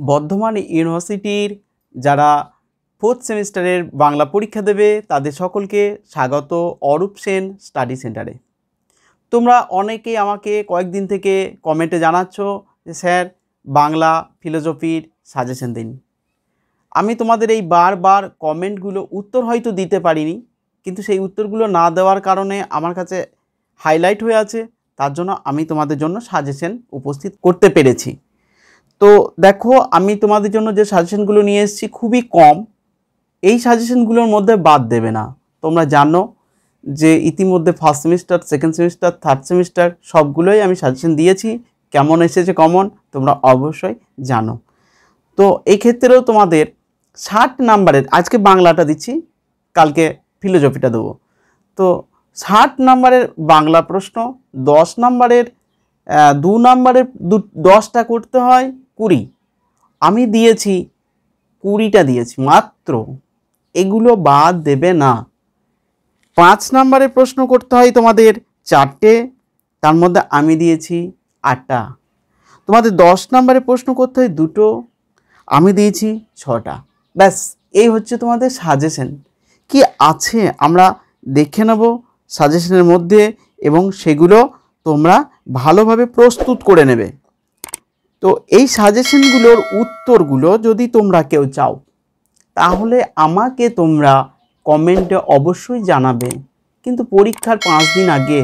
বর্ধমান ইউনিভার্সিটির যারা ফোর্থ সেমিস্টারের বাংলা পরীক্ষা দেবে তাদের সকলকে স্বাগত অরূপ সেন স্টাডি সেন্টারে। তোমরা অনেকেই আমাকে কয়েকদিন থেকে কমেন্টে জানাচ্ছ যে স্যার বাংলা ফিলোসফির সাজেশন দিন। আমি তোমাদের এই বারবার কমেন্টগুলো উত্তর হয়তো দিতে পারিনি, কিন্তু সেই উত্তরগুলো না দেওয়ার কারণে আমার কাছে হাইলাইট হয়ে আছে, তার জন্য আমি তোমাদের জন্য সাজেশন উপস্থিত করতে পেরেছি। তো দেখো, আমি তোমাদের জন্য যে সাজেশনগুলো নিয়ে এসেছি খুবই কম, এই সাজেশনগুলোর মধ্যে বাদ দেবে না। তোমরা জানো যে ইতিমধ্যে first semester, second semester, third semester সবগুলোই আমি সাজেশন দিয়েছি। কেমন এসেছে কমন তোমরা অবশ্যই জানো। তো এই ক্ষেত্রেও তোমাদের 60 নাম্বারের, আজকে বাংলাটা দিচ্ছি, কালকে ফিলোসফিটা দেবো। তো 60 নাম্বারের বাংলা প্রশ্ন, 10 নাম্বারের 2 নাম্বারের 10টা করতে হয় 20। আমি দিয়েছি 20টা দিয়েছি মাত্র, এগুলো বাদ দেবে না। 5 নাম্বারের প্রশ্ন করতে হয় তোমাদের 4টে, তার মধ্যে আমি দিয়েছি 8টা। তোমাদের 10 নাম্বারের প্রশ্ন করতে হয় 2টো, আমি দিয়েছি 6টা। ব্যাস, এই হচ্ছে তোমাদের সাজেশন। কি আছে আমরা দেখে নেব সাজেশনের মধ্যে, এবং সেগুলো তোমরা ভালোভাবে প্রস্তুত করে নেবে। তো এই সাজেশনগুলোর উত্তরগুলো যদি তোমরা কেউ চাও, তাহলে আমাকে তোমরা কমেন্টে অবশ্যই জানাবে। কিন্তু পরীক্ষার 5 দিন আগে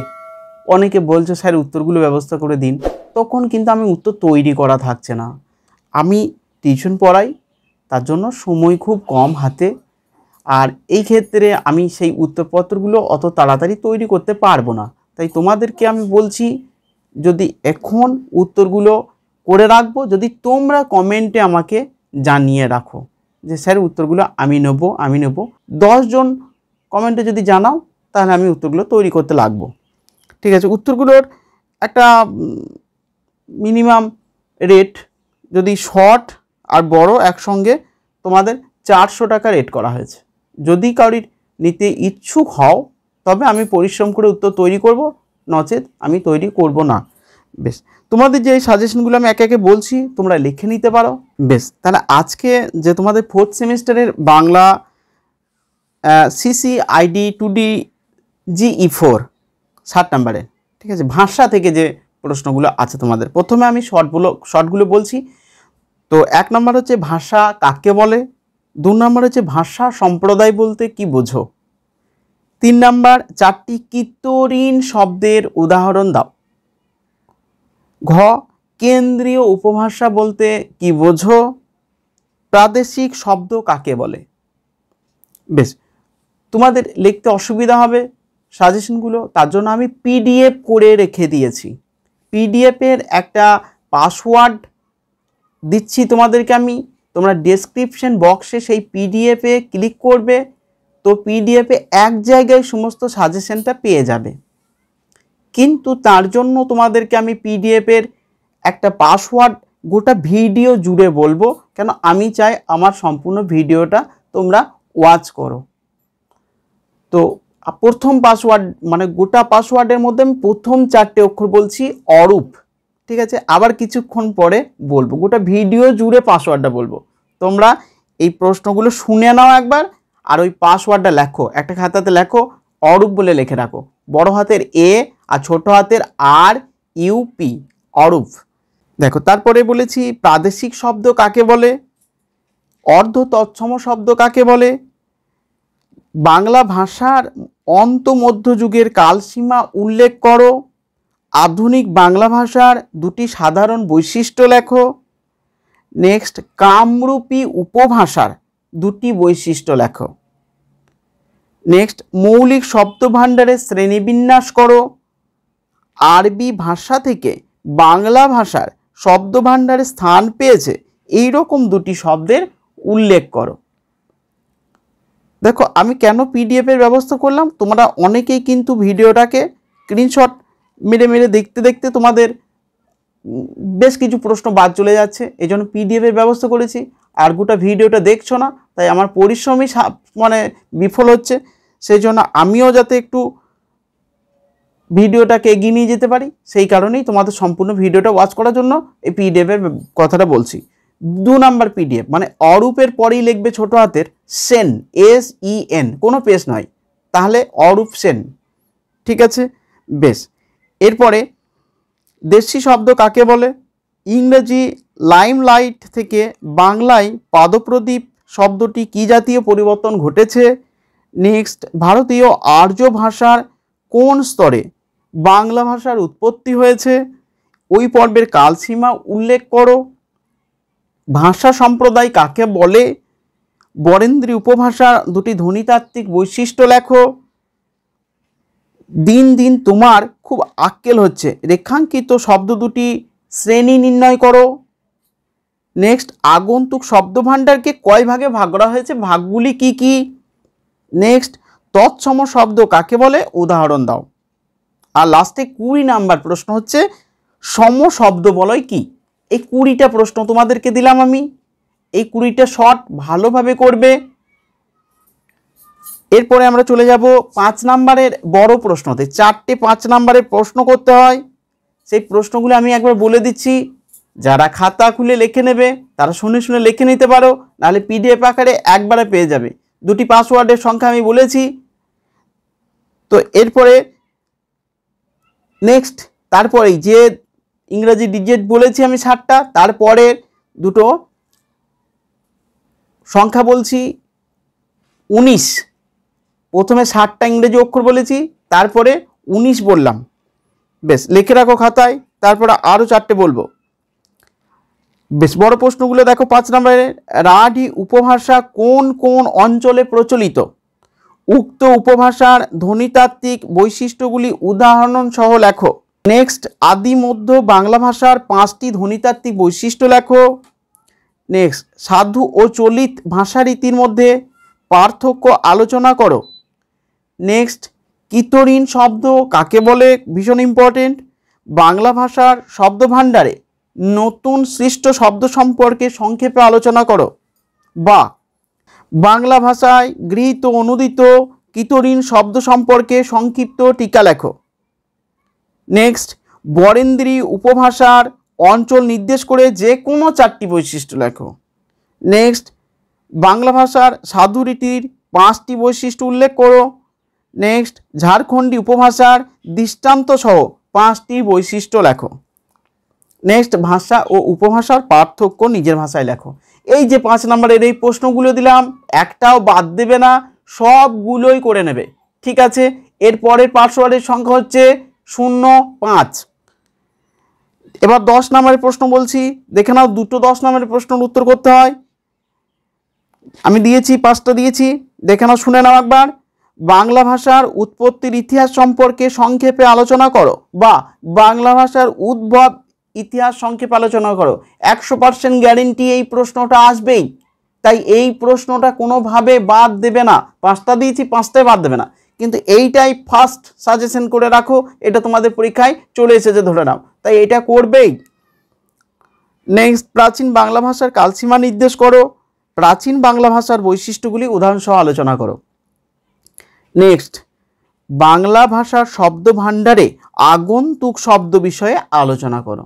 অনেকে বলছে স্যার উত্তরগুলো ব্যবস্থা করে দিন, তখন কিন্তু আমি উত্তর তৈরি করা থাকছে না। আমি টিউশন পড়াই, তার জন্য সময় খুব কম হাতে, আর এই ক্ষেত্রে আমি সেই উত্তরপত্রগুলো অত তাড়াতাড়ি তৈরি করতে পারবো না। তাই তোমাদেরকে আমি বলছি, যদি এখন উত্তরগুলো করে রাখবো, যদি তোমরা কমেন্টে আমাকে জানিয়ে রাখো যে স্যার উত্তরগুলো আমি নেব 10 জন কমেন্টে যদি জানাও, তাহলে আমি উত্তরগুলো তৈরি করতে লাগবো। ঠিক আছে, উত্তরগুলোর একটা মিনিমাম রেট, যদি শর্ট আর বড় একসঙ্গে, তোমাদের 400 টাকা রেট করা হয়েছে। যদি কারোর নিতে ইচ্ছুক হও, তবে আমি পরিশ্রম করে উত্তর তৈরি করব, নচেত আমি তৈরি করব না। বেশ, তোমাদের যে সাজেশনগুলো আমি একে একে বলছি, তোমরা লিখে নিতে পারো। বেশ, তাহলে আজকে যে তোমাদের ফোর্থ সেমিস্টারের Bangla CC ID 2D GE4 60 নাম্বারের, ঠিক আছে, ভাষা থেকে যে প্রশ্নগুলো আছে তোমাদের, প্রথমে আমি শর্টগুলো বলছি। তো 1 নম্বর হচ্ছে ভাষা কাকে বলে, 2 নম্বর হচ্ছে ভাষা সম্প্রদায় বলতে কি বোঝো, 3 নম্বর 4টি কৃত্রিম শব্দের উদাহরণ দাও, ঘ কেন্দ্রীয় উপভাষা বলতে কি বোঝো, প্রাদেশিক শব্দ কাকে বলে। বেশ, তোমাদের লিখতে অসুবিধা হবে সাজেশনগুলো, তার জন্য আমি PDF করে রেখে দিয়েছি। PDFের একটা পাসওয়ার্ড দিচ্ছি তোমাদেরকে আমি, তোমরা ডেসক্রিপশন বক্সে সেই PDFে ক্লিক করবে, তো PDFে এক জায়গায় সমস্ত সাজেশনটা পেয়ে যাবে। কিন্তু তার জন্য তোমাদেরকে আমি PDFের একটা পাসওয়ার্ড গোটা ভিডিও জুড়ে বলবো, কেন আমি চাই আমার সম্পূর্ণ ভিডিওটা তোমরা ওয়াচ করো। তো প্রথম পাসওয়ার্ড, মানে গোটা পাসওয়ার্ডের মধ্যে আমি প্রথম 4টে অক্ষর বলছি অরূপ, ঠিক আছে, আবার কিছুক্ষণ পরে বলবো, গোটা ভিডিও জুড়ে পাসওয়ার্ডটা বলবো। তোমরা এই প্রশ্নগুলো শুনে নাও একবার, আর ওই পাসওয়ার্ডটা লেখো, একটা খাতাতে লেখো, অরূপ বলে লিখে রাখো, বড় হাতের A আর ছোট হাতের RUP, অরূপ। দেখো, তারপরে বলেছি প্রাদেশিক শব্দ কাকে বলে, অর্ধ তৎসম শব্দ কাকে বলে, বাংলা ভাষার অন্ত মধ্যযুগের কালসীমা উল্লেখ করো, আধুনিক বাংলা ভাষার 2টি সাধারণ বৈশিষ্ট্য লেখো, নেক্সট কামরূপী উপভাষার 2টি বৈশিষ্ট্য লেখো, নেক্সট মৌলিক শব্দভাণ্ডারের শ্রেণীবিন্যাস করো, আরবি ভাষা থেকে বাংলা ভাষার শব্দভাণ্ডারে স্থান পেয়েছে এই রকম 2টি শব্দের উল্লেখ করো। দেখো, আমি কেন PDFের ব্যবস্থা করলাম, তোমরা অনেকেই কিন্তু ভিডিওটাকে স্ক্রিনশট মেরে দেখতে দেখতে তোমাদের বেশ কিছু প্রশ্ন বাদ চলে যাচ্ছে, এই জন্য PDFের ব্যবস্থা করেছি। আর গোটা ভিডিওটা দেখছো না, তাই আমার পরিশ্রমই মানে বিফল হচ্ছে। সেই জন্য আমিও যাতে একটু ভিডিওটাকে এগিয়ে নিয়ে যেতে পারি, সেই কারণেই তোমাদের সম্পূর্ণ ভিডিওটা ওয়াচ করার জন্য এই PDFের কথাটা বলছি। 2 নাম্বার পিডিএফ, মানে অরূপের পরেই লিখবে ছোট হাতের সেন, SEN, কোনো পেশ নয়, তাহলে অরূপ সেন। ঠিক আছে, বেশ। এরপরে দেশি শব্দ কাকে বলে? ইংরেজি লাইমলাইট থেকে বাংলায় পাদপ্রদীপ শব্দটি কি জাতীয় পরিবর্তন ঘটেছে? নেক্সট, ভারতীয় আর্য ভাষার কোন স্তরে বাংলা ভাষার উৎপত্তি হয়েছে? ওই পর্বের কালসীমা উল্লেখ করো। ভাষা সম্প্রদায় কাকে বলে? বরেন্দ্রী উপভাষা দুটি ধ্বনিতাত্ত্বিক বৈশিষ্ট্য লেখো। দিন দিন তোমার খুব আক্কেল হচ্ছে, রেখাঙ্কিত শব্দ দুটি শ্রেণী নির্ণয় করো। নেক্সট, আগন্তুক শব্দভাণ্ডারকে কয় ভাগে ভাগ করা হয়েছে, ভাগগুলি কি কি? নেক্সট, তৎসম শব্দ কাকে বলে, উদাহরণ দাও। আর লাস্টে 20 নাম্বার প্রশ্ন হচ্ছে সম শব্দ বলয় কি? এই 20টা প্রশ্ন তোমাদেরকে দিলাম আমি, এই 20টা শর্ট ভালোভাবে করবে। এরপরে আমরা চলে যাব 5 নাম্বারের বড় প্রশ্নতে। 4টে 5 নাম্বারের প্রশ্ন করতে হয়, সেই প্রশ্নগুলো আমি একবার বলে দিচ্ছি। যারা খাতা খুলে লিখে নেবে তারা শুনে শুনে লিখে নিতে পারো, নাহলে পিডিএফ আকারে একবারে পেয়ে যাবে। 2টি পাসওয়ার্ডের সংখ্যা আমি বলেছি। তো এরপরে নেক্সট, তারপরে যে ইংরেজি ডিজিট বলেছি আমি 60টা, তারপরে দুটো সংখ্যা বলছি 19। প্রথমে 60টা ইংরেজি অক্ষর বলেছি, তারপরে 19 বললাম। বেশ, লিখে রাখো খাতায়, তারপরে আরও 4টে বলবো। বেশ, বড় প্রশ্নগুলো দেখো। 5 নম্বরে, রাঢ়ী উপভাষা কোন কোন অঞ্চলে প্রচলিত? উক্ত উপভাষার ধ্বনিতাত্ত্বিক বৈশিষ্ট্যগুলি উদাহরণ সহ লেখো। নেক্সট, আদি মধ্য বাংলা ভাষার 5টি ধ্বনিতাত্ত্বিক বৈশিষ্ট্য লেখো। নেক্সট, সাধু ও চলিত ভাষারীতির মধ্যে পার্থক্য আলোচনা করো। নেক্সট, কিতরীন শব্দ কাকে বলে, ভীষণ ইম্পর্টেন্ট। বাংলা ভাষার শব্দভাণ্ডারে নতুন সৃষ্ট শব্দ সম্পর্কে সংক্ষেপে আলোচনা করো। বা বাংলা ভাষায় গৃহীত অনুদিত কিতরীন শব্দ সম্পর্কে সংক্ষিপ্ত টিকা লেখো। নেক্সট, বরেন্দ্রী উপভাষার অঞ্চল নির্দেশ করে যে কোনো 4টি বৈশিষ্ট্য লেখো। নেক্সট, বাংলা ভাষার সাধুরীতির 5টি বৈশিষ্ট্য উল্লেখ করো। নেক্সট, ঝাড়খণ্ডী উপভাষার দৃষ্টান্ত সহ 5টি বৈশিষ্ট্য লেখো। নেক্সট, ভাষা ও উপভাষার পার্থক্য নিজের ভাষায় লেখো। এই যে 5 নম্বরের এই প্রশ্নগুলো দিলাম, একটাও বাদ দেবে না, সবগুলোই করে নেবে। ঠিক আছে, এরপরের পাসওয়ার্ডের সংখ্যা হচ্ছে 05। এবার 10 নম্বরের প্রশ্ন বলছি, দেখে নাও। দুটো 10 নম্বরের প্রশ্নের উত্তর করতে হয়, আমি দিয়েছি 5টা দিয়েছি, দেখে নাও, শুনে নাও একবার। বাংলা ভাষার উৎপত্তির ইতিহাস সম্পর্কে সংক্ষেপে আলোচনা করো। বা বাংলা ভাষার উদ্ভব ইতিহাস সংক্ষেপে আলোচনা করো। 100% গ্যারেন্টি এই প্রশ্নটা আসবেই, তাই এই প্রশ্নটা কোনোভাবে বাদ দেবে না। 5টা দিয়েছি, 5টাই বাদ দেবে না, কিন্তু এইটাই ফার্স্ট সাজেশন করে রাখো, এটা তোমাদের পরীক্ষায় চলে এসেছে ধরে নাও, তাই এটা করবেই। নেক্সট, প্রাচীন বাংলা ভাষার কালসীমা নির্দেশ করো। প্রাচীন বাংলা ভাষার বৈশিষ্ট্যগুলি উদাহরণসহ আলোচনা করো। নেক্সট, বাংলা ভাষার শব্দভাণ্ডারে আগন্তুক শব্দ বিষয়ে আলোচনা করো।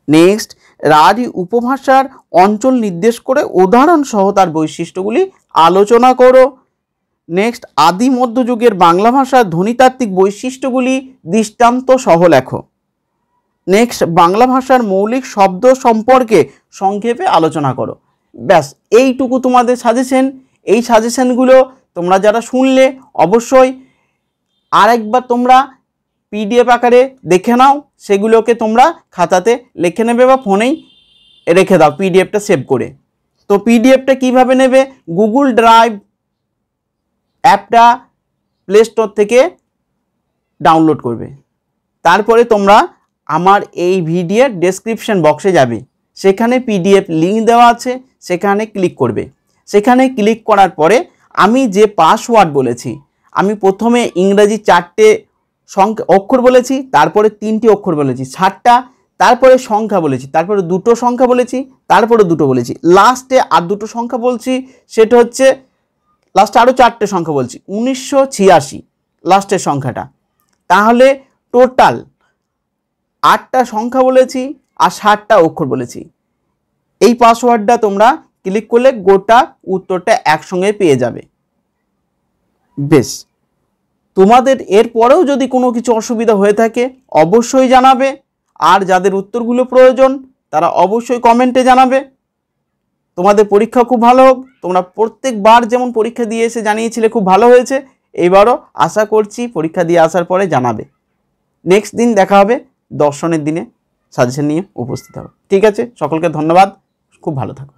নেক্সট, রাঢ়ী উপভাষার অঞ্চল নির্দেশ করে উদাহরণ সহ তার বৈশিষ্ট্যগুলি আলোচনা করো। নেক্সট, আদি মধ্যযুগের বাংলা ভাষার ধ্বনিতাত্ত্বিক বৈশিষ্ট্যগুলি দৃষ্টান্ত সহ লেখো। নেক্সট, বাংলা ভাষার মৌলিক শব্দ সম্পর্কে সংক্ষেপে আলোচনা করো। ব্যাস, এইটুকু তোমাদের সাজেশন। এই সাজেশনগুলো তোমরা যারা শুনলে অবশ্যই আরেকবার তোমরা পিডিএফ আকারে দেখে নাও, সেগুলোকে তোমরা খাতাতে লিখে নেবে বা ফোনেই রেখে দাও পিডিএফটা সেভ করে। তো পিডিএফটা কিভাবে নেবে, গুগল ড্রাইভ অ্যাপটা প্লে স্টোর থেকে ডাউনলোড করবে, তারপরে তোমরা আমার এই ভিডিওর ডেসক্রিপশন বক্সে যাবে, সেখানে পিডিএফ লিঙ্ক দেওয়া আছে, সেখানে ক্লিক করবে। সেখানে ক্লিক করার পরে আমি যে পাসওয়ার্ড বলেছি, আমি প্রথমে ইংরেজি 4টে অক্ষর বলেছি, তারপরে 3টি অক্ষর বলেছি 60টা, তারপরে সংখ্যা বলেছি, তারপরে 2টো সংখ্যা বলেছি, তারপরে 2টো বলেছি, লাস্টে আর 2টো সংখ্যা বলছি, সেটা হচ্ছে লাস্টে আরও 4টে সংখ্যা বলছি, 1986 লাস্টের সংখ্যাটা। তাহলে টোটাল 8টা সংখ্যা বলেছি আর 60টা অক্ষর বলেছি। এই পাসওয়ার্ডটা তোমরা ক্লিক করলে গোটা উত্তরটা একসঙ্গে পেয়ে যাবে। বেশ, তোমাদের এরপরেও যদি কোনো কিছু অসুবিধা হয়ে থাকে অবশ্যই জানাবে, আর যাদের উত্তরগুলো প্রয়োজন তারা অবশ্যই কমেন্টে জানাবে। তোমাদের পরীক্ষা খুব ভালো হোক। তোমরা প্রত্যেকবার যেমন পরীক্ষা দিয়ে এসে জানিয়েছিলে খুব ভালো হয়েছে, এইবারও আশা করছি পরীক্ষা দিয়ে আসার পরে জানাবে। নেক্সট দিন দেখা হবে দর্শনের দিনে, সাজেশন নিয়ে উপস্থিত হবে। ঠিক আছে, সকলকে ধন্যবাদ, খুব ভালো থাকো।